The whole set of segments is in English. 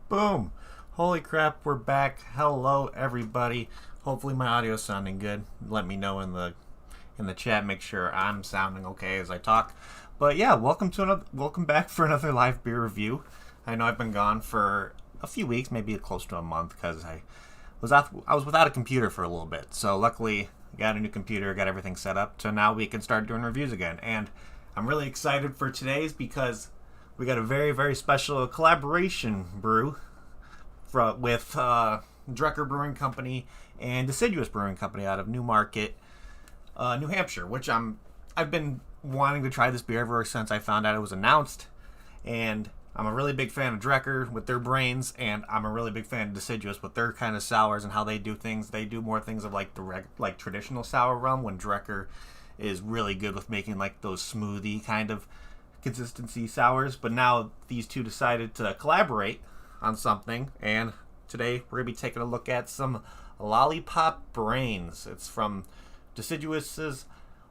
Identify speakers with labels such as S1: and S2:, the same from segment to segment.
S1: Boom! Holy crap, we're back. Hello, everybody. Hopefully my audio's sounding good. Let me know in the chat. Make sure I'm sounding okay as I talk. But yeah, welcome back for another live beer review. I know I've been gone for a few weeks, maybe close to a month, because I was without a computer for a little bit. So luckily, I got a new computer, got everything set up, so now we can start doing reviews again. And I'm really excited for today's because we got a very, very special collaboration brew with Drekker Brewing Company and Deciduous Brewing Company out of Newmarket, New Hampshire, which I've been wanting to try this beer ever since I found out it was announced. And I'm a really big fan of Drekker with their brains, and I'm a really big fan of Deciduous with their kind of sours and how they do things. They do more things of like traditional sour rum, when Drekker is really good with making like those smoothie kind of consistency sours. But now these two decided to collaborate on something, and today we're going to be taking a look at some Lollipop Brains. It's from Deciduous's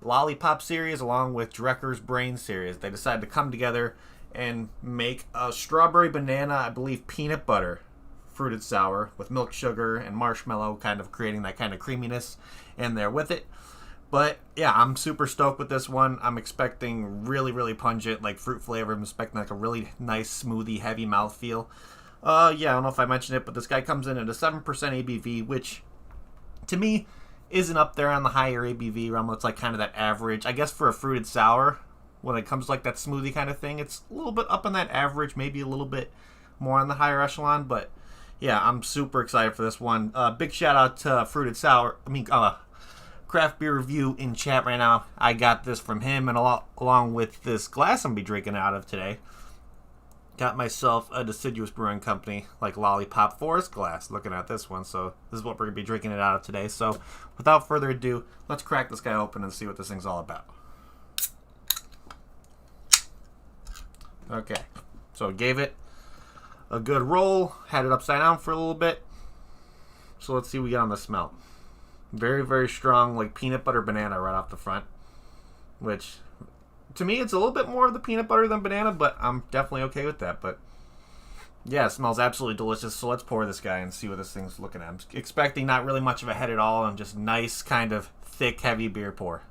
S1: Lollipop series along with Drekker's Brain series. They decided to come together and make a strawberry banana, I believe peanut butter fruited sour with milk sugar and marshmallow, kind of creating that kind of creaminess in there with it. But yeah, I'm super stoked with this one. I'm expecting really, really pungent, like fruit flavor. I'm expecting like a really nice, smoothie, heavy mouthfeel. Yeah, I don't know if I mentioned it, but this guy comes in at a 7% ABV, which to me isn't up there on the higher ABV realm. It's like kind of that average. I guess for a fruited sour, when it comes to like that smoothie kind of thing, it's a little bit up on that average, maybe a little bit more on the higher echelon. But yeah, I'm super excited for this one. Big shout out to Craft Beer Review in chat right now. I got this from him, and along with this glass I'm going to be drinking out of today, got myself a Deciduous Brewing Company like Lollipop Forest glass. Looking at this one, so this is what we're going to be drinking it out of today. So without further ado, let's crack this guy open and see what this thing's all about. Okay, so gave it a good roll, had it upside down for a little bit. So let's see what we get on the smell. Very, very strong, like peanut butter banana right off the front, which to me it's a little bit more of the peanut butter than banana, but I'm definitely okay with that. But yeah, it smells absolutely delicious. So let's pour this guy and see what this thing's looking at. I'm expecting not really much of a head at all, and just nice kind of thick, heavy beer pour.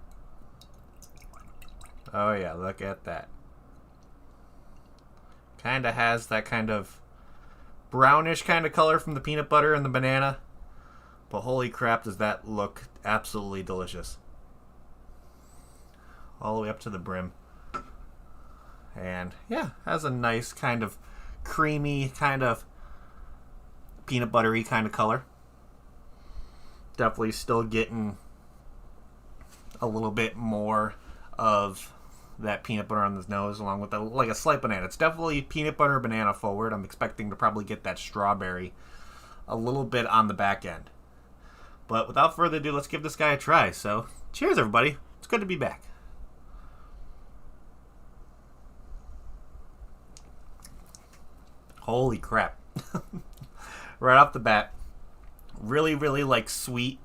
S1: Oh yeah, look at that. Kind of has that kind of brownish kind of color from the peanut butter and the banana. But holy crap, does that look absolutely delicious. All the way up to the brim. And yeah, has a nice kind of creamy, kind of peanut buttery kind of color. Definitely still getting a little bit more of that peanut butter on the nose, along with like a slight banana. It's definitely peanut butter banana forward. I'm expecting to probably get that strawberry a little bit on the back end. But without further ado, let's give this guy a try. So, cheers everybody. It's good to be back. Holy crap. Right off the bat, really, really like sweet,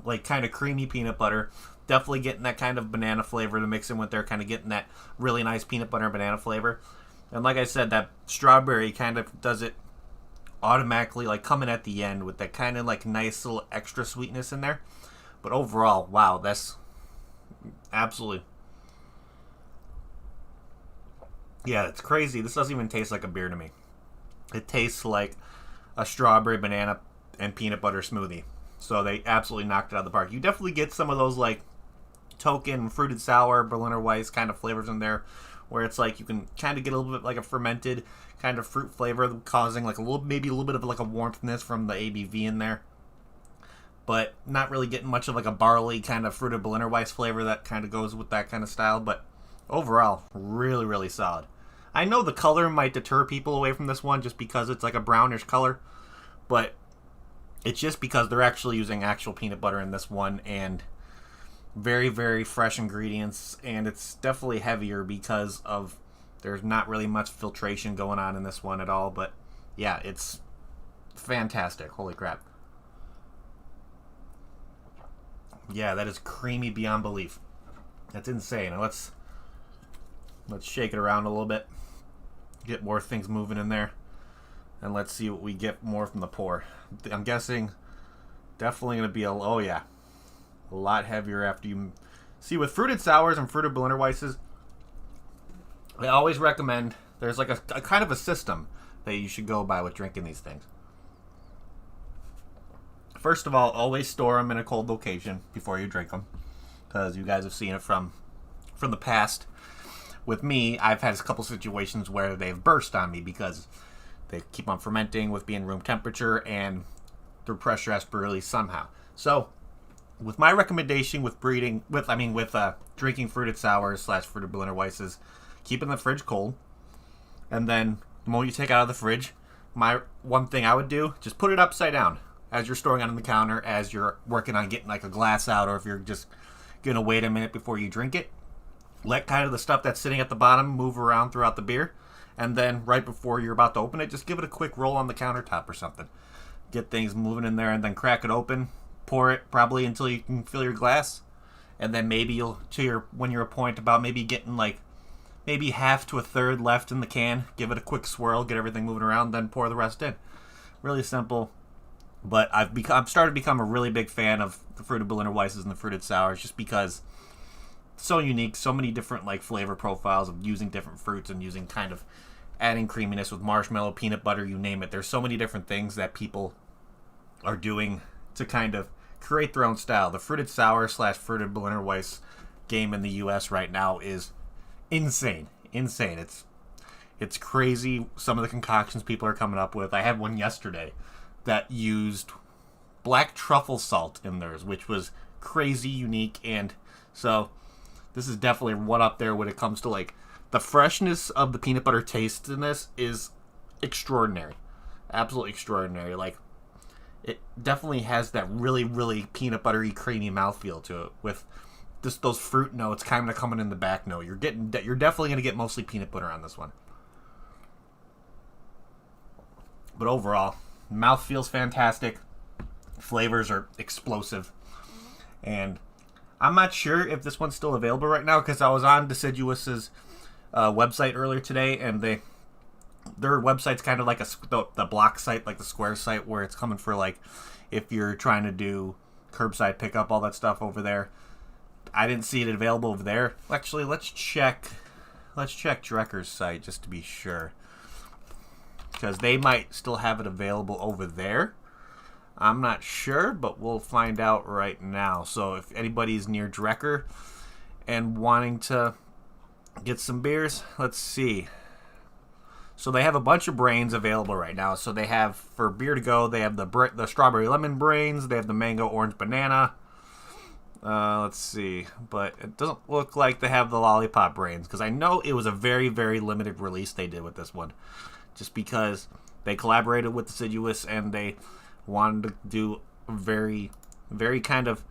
S1: like kind of creamy peanut butter. Definitely getting that kind of banana flavor to mix in with there, kind of getting that really nice peanut butter and banana flavor. And like I said, that strawberry kind of does it automatically, like coming at the end with that kind of like nice little extra sweetness in there. But overall, wow, that's absolutely, yeah, it's crazy. This doesn't even taste like a beer to me. It tastes like a strawberry, banana, and peanut butter smoothie. So they absolutely knocked it out of the park. You definitely get some of those like token fruited sour Berliner Weiss kind of flavors in there, where it's like you can kind of get a little bit like a fermented kind of fruit flavor, causing like maybe a little bit of like a warmthness from the ABV in there, but not really getting much of like a barley kind of fruited Berliner Weiss flavor that kind of goes with that kind of style. But overall, really, really solid. I know the color might deter people away from this one just because it's like a brownish color, but it's just because they're actually using actual peanut butter in this one, and very, very fresh ingredients, and it's definitely heavier because of there's not really much filtration going on in this one at all. But yeah, it's fantastic. Holy crap. Yeah, that is creamy beyond belief. That's insane. Now let's shake it around a little bit. Get more things moving in there. And let's see what we get more from the pour. I'm guessing definitely going to be a lot heavier after you... See, with fruited sours and fruited Berliner Weisses, I always recommend... There's like a kind of a system that you should go by with drinking these things. First of all, always store them in a cold location before you drink them, because you guys have seen it from the past. With me, I've had a couple situations where they've burst on me because they keep on fermenting with being room temperature, and the pressure has to be released somehow. So, with my recommendation with drinking fruited sours / fruited Berliner Weisses, keep it in the fridge cold. And then, the moment you take it out of the fridge, my one thing I would do, just put it upside down as you're storing it on the counter, as you're working on getting like a glass out, or if you're just going to wait a minute before you drink it. Let kind of the stuff that's sitting at the bottom move around throughout the beer. And then, right before you're about to open it, just give it a quick roll on the countertop or something. Get things moving in there, and then crack it open. Pour it probably until you can fill your glass. And then maybe when you're a point about maybe getting like maybe half to a third left in the can, give it a quick swirl, get everything moving around, then pour the rest in. Really simple. But I've started to become a really big fan of the fruited Berliner Weisses and the fruited sours, just because it's so unique, so many different like flavor profiles of using different fruits and using kind of adding creaminess with marshmallow, peanut butter, you name it. There's so many different things that people are doing to kind of create their own style. The fruited sour / fruited Berliner Weiss game in the U.S. right now is insane. It's crazy, some of the concoctions people are coming up with. I had one yesterday that used black truffle salt in theirs, which was crazy unique. And so this is definitely one up there when it comes to like the freshness of the peanut butter taste in this is extraordinary. Absolutely extraordinary. Like, it definitely has that really, really peanut buttery, creamy mouthfeel to it, with just those fruit notes kind of coming in the back note. You're definitely going to get mostly peanut butter on this one. But overall, mouth feels fantastic. Flavors are explosive. And I'm not sure if this one's still available right now, because I was on Deciduous's website earlier today, and their website's kind of like the block site, like the square site, where it's coming for like if you're trying to do curbside pickup, all that stuff over there. I didn't see it available over there. Actually, let's check Drekker's site just to be sure, because they might still have it available over there. I'm not sure, but we'll find out right now. So if anybody's near Drekker and wanting to get some beers, let's see. So they have a bunch of brains available right now. So they have, for beer to go, they have the strawberry lemon brains. They have the mango orange banana. Let's see. But it doesn't look like they have the lollipop brains, because I know it was a very, very limited release they did with this one. Just because they collaborated with Deciduous and they wanted to do a very, very kind of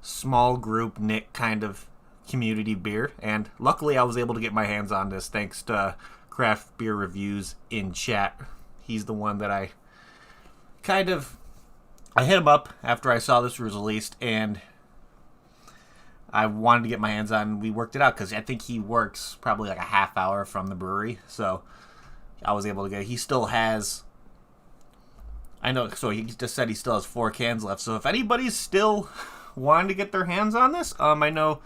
S1: small group knit kind of community beer. And luckily I was able to get my hands on this thanks to Craft Beer Reviews in chat. He's the one that I hit him up after I saw this was released, and I wanted to get my hands on. We worked it out because I think he works probably like a half hour from the brewery, so I was able to get. He still has. I know. So he just said he still has 4 cans left. So if anybody's still wanting to get their hands on this, I know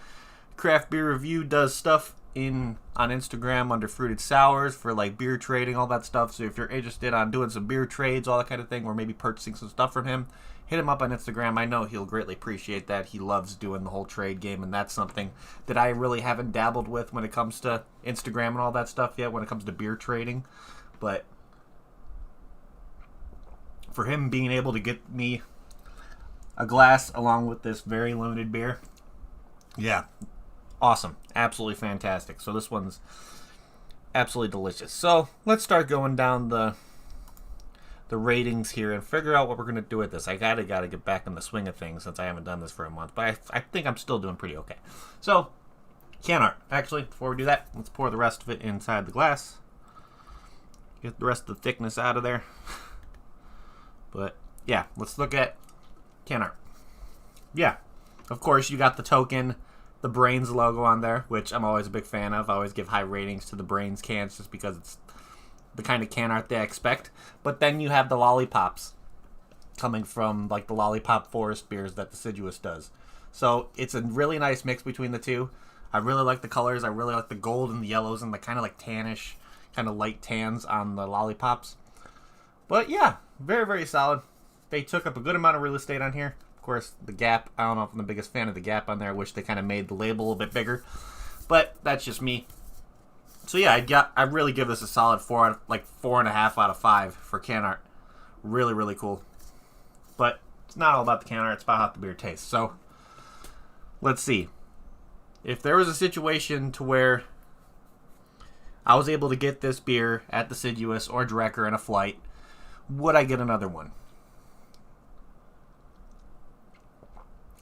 S1: Craft Beer Review does stuff on Instagram under Fruited Sours for like beer trading, all that stuff. So if you're interested on doing some beer trades, all that kind of thing, or maybe purchasing some stuff from him, hit him up on Instagram. I know he'll greatly appreciate that. He loves doing the whole trade game, and that's something that I really haven't dabbled with when it comes to Instagram and all that stuff yet, when it comes to beer trading. But for him being able to get me a glass along with this very limited beer, yeah, awesome. Absolutely fantastic. So this one's absolutely delicious. So let's start going down the ratings here and figure out what we're going to do with this. I gotta get back in the swing of things since I haven't done this for a month, but I think I'm still doing pretty okay. So, can art. Actually, before we do that, let's pour the rest of it inside the glass. Get the rest of the thickness out of there. But, yeah, let's look at can art. Yeah, of course, you got the token, the Brains logo on there, which I'm always a big fan of. I always give high ratings to the Brains cans just because the kind of can art they expect. But then you have the lollipops coming from like the Lollipop forest beers that Deciduous does. So it's a really nice mix between the two. I really like the colors. I really like the gold and the yellows and the kind of like tannish, kind of light tans on the lollipops. But yeah, very, very solid. They took up a good amount of real estate on here. Of course, the gap, I don't know if I'm the biggest fan of the gap on there. I wish they kind of made the label a little bit bigger. But that's just me. So yeah, I really give this a solid 4.5 out of 5 for can art. Really, really cool. But it's not all about the can art. It's about how the beer tastes. So let's see. If there was a situation to where I was able to get this beer at Deciduous or Drekker in a flight, would I get another one?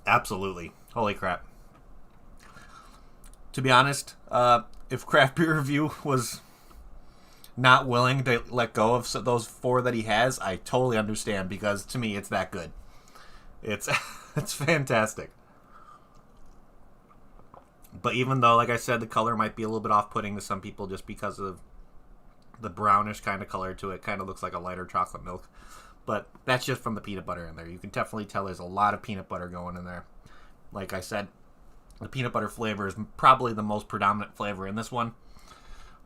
S1: Absolutely. Holy crap. To be honest, if Craft Beer Review was not willing to let go of those 4 that he has, I totally understand, because to me it's that good. It's it's fantastic. But even though, like I said, the color might be a little bit off-putting to some people just because of the brownish kind of color to it, kind of looks like a lighter chocolate milk. But that's just from the peanut butter in there. You can definitely tell there's a lot of peanut butter going in there. Like I said, the peanut butter flavor is probably the most predominant flavor in this one.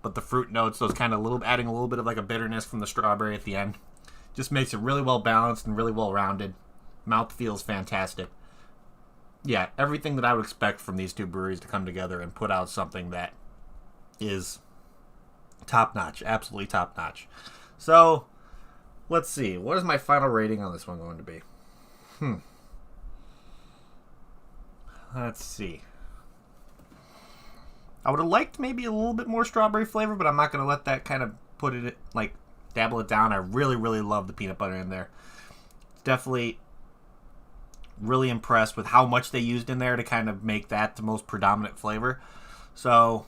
S1: But the fruit notes, those kind of adding a little bit of like a bitterness from the strawberry at the end, just makes it really well balanced and really well rounded. Mouth feels fantastic. Yeah, everything that I would expect from these two breweries to come together and put out something that is top-notch, absolutely top-notch. So, let's see. What is my final rating on this one going to be? Let's see. I would have liked maybe a little bit more strawberry flavor, but I'm not going to let that kind of put it, like, dabble it down. I really, really love the peanut butter in there. Definitely really impressed with how much they used in there to kind of make that the most predominant flavor. So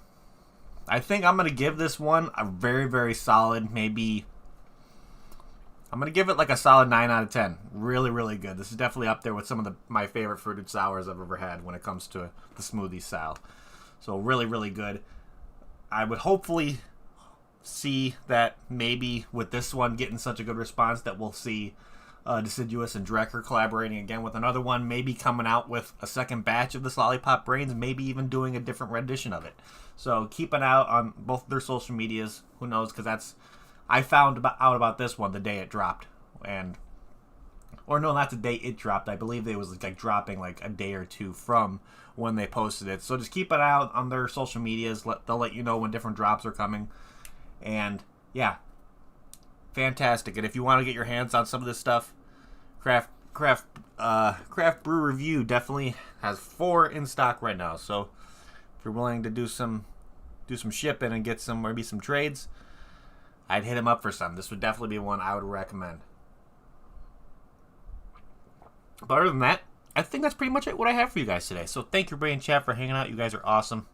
S1: I think I'm going to give this one a very, very solid, maybe I'm going to give it like a solid 9 out of 10. Really, really good. This is definitely up there with some of my favorite fruited sours I've ever had when it comes to the smoothie style. So really, really good. I would hopefully see that maybe with this one getting such a good response that we'll see Deciduous and Drekker collaborating again with another one, maybe coming out with a second batch of this Lollipop Brains, maybe even doing a different rendition of it. So keep an eye out on both their social medias. Who knows? Because I found out about this one the day it dropped, or no, not the day it dropped. I believe it was like dropping like a day or two from when they posted it. So just keep an eye out on their social medias. They'll let you know when different drops are coming, and yeah, fantastic. And if you want to get your hands on some of this stuff, Craft Brew Review definitely has 4 in stock right now. So if you're willing to do some shipping and get maybe some trades, I'd hit him up for some. This would definitely be one I would recommend. But other than that, I think that's pretty much what I have for you guys today. So thank you, everybody in chat, for hanging out. You guys are awesome.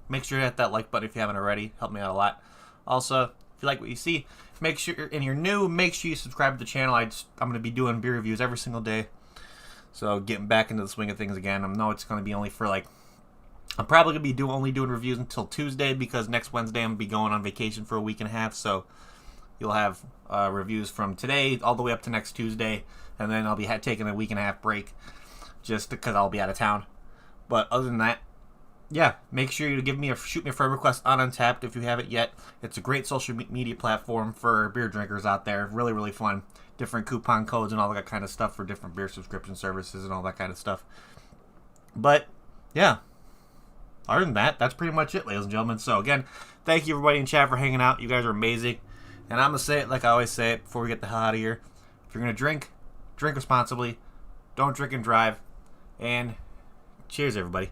S1: Make sure to hit that like button if you haven't already. Help me out a lot. Also, if you like what you see, make sure, and you're new, make sure you subscribe to the channel. I'm going to be doing beer reviews every single day. So getting back into the swing of things again. I know it's going to be only for I'm probably going to be only doing reviews until Tuesday, because next Wednesday I'm going to be going on vacation for a week and a half. So you'll have reviews from today all the way up to next Tuesday. And then I'll be taking a week and a half break just because I'll be out of town. But other than that, yeah, make sure you shoot me a friend request on Untappd if you haven't yet. It's a great social media platform for beer drinkers out there. Really, really fun. Different coupon codes and all that kind of stuff for different beer subscription services and all that kind of stuff. But, yeah. Other than that, that's pretty much it, ladies and gentlemen. So, again, thank you, everybody in chat, for hanging out. You guys are amazing. And I'm going to say it like I always say it before we get the hell out of here. If you're going to drink responsibly. Don't drink and drive. And cheers, everybody.